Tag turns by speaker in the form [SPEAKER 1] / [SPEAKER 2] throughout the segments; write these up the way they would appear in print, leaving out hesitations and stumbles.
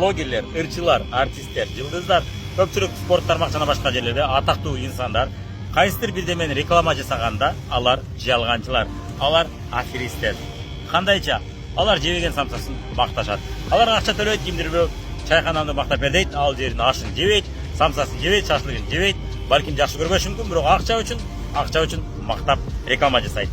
[SPEAKER 1] блогерлер, ырчылар, артисттер, жылдыздар, көпчүлүк спорт тармак жана башка жерлерде атактуу инсандар кайсыдыр бирдемени реклама жасаганда алар жалганчылар, алар аферисттер. Кандайча? Алар жебеген самсасын макташат. Алар акча төлөйт, кимдир бирөө чайкананы мактап берет, ал жерин ашын жебейт, самсасын жебейт, шашлыгын жебейт. Балким жакшы көрбөшү мүмкүн, бирок акча үчүн мактап реклама жасайт.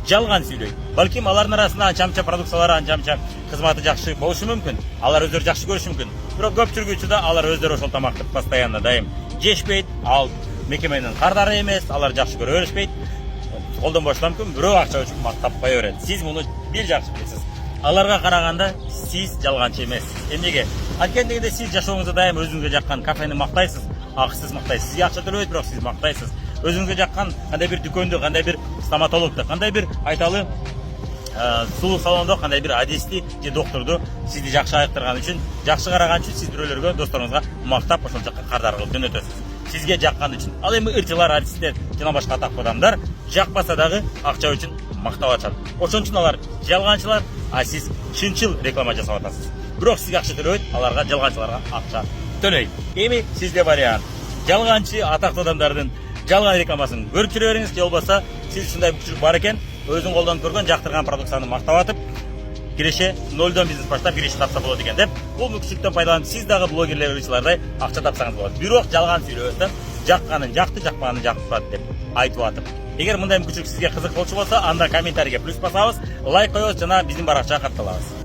[SPEAKER 1] Жалган сүйлөйт. Балким алардын арасында анча продукциялары, анча кызматы жакшы болушу мүмкүн. Алар өздөрү жакшы көрүшү мүмкүн. Бирок көпчүлүгү учурда алар өздөрү ошол тамакты постоянно дайым жешпейт. Ал мекеменин кардары эмес, алар жакшы көрө беришпейт. Колдонбошу мүмкүн, бирок акча үчүн мактап кое берет. Сиз муну бир жакшы билесиз. Аларга караганда сиз жалганчы эмессиз. Эмнеге? Анткени сиз жашооңузда дайым өзүңүзгө жаккан кафени мактайсыз, акысыз мактайсыз. Сизге акча төлөбөйт, бирок сиз мактайсыз. Өзүңүзгө жаккан кандай бир дүкөндө, кандай бир стоматологду, кандай бир айталы сулуу салондо, кандай бир адисти же докторду сизди жакшы айыктырган үчүн, жакшы караган үчүн сиз бирөөлөргө, досторуңузга мактап ошол жакка кардар кылып жөнөтөсүз. Сизге жаккан үчүн. Ал эми ырчылар, артисттер жана башка атактуу адамдар жакпаса дагы акча үчүн мактап атышат. Ошон үчүн алар жалганчылар, а сиз чынчыл реклама жасап атасыз. Бирок сизге акча төлөбөйт, аларга жалганчыларга акча төлөйт. Эми сизде вариант. Жалганчы атактуу адамдардын жалган рекламасын көрүп жүрө бериңиз, же болбосо сиз ушундай мүмкүнчүлүк бар экен, өзүң колдонуп көргөн, жактырган продукцияны мактап атып, киреше нолдон бизнес баштап киреше тапса болот экен деп, бул мүмкүнчүлүктөн пайдаланып сиз дагы блогерлер, ырчылардай акча тапсаңыз болот. Бирок жалган сүйлөбөстөн жакканын жакты, жакпаганын жакпат деп айтып атып. Эгер мындай мүмкүнчүлүк сизге кызык болчу болсо, анда комментарийге плюс басабыз, лайк коебуз жана биздин баракчага катталабыз.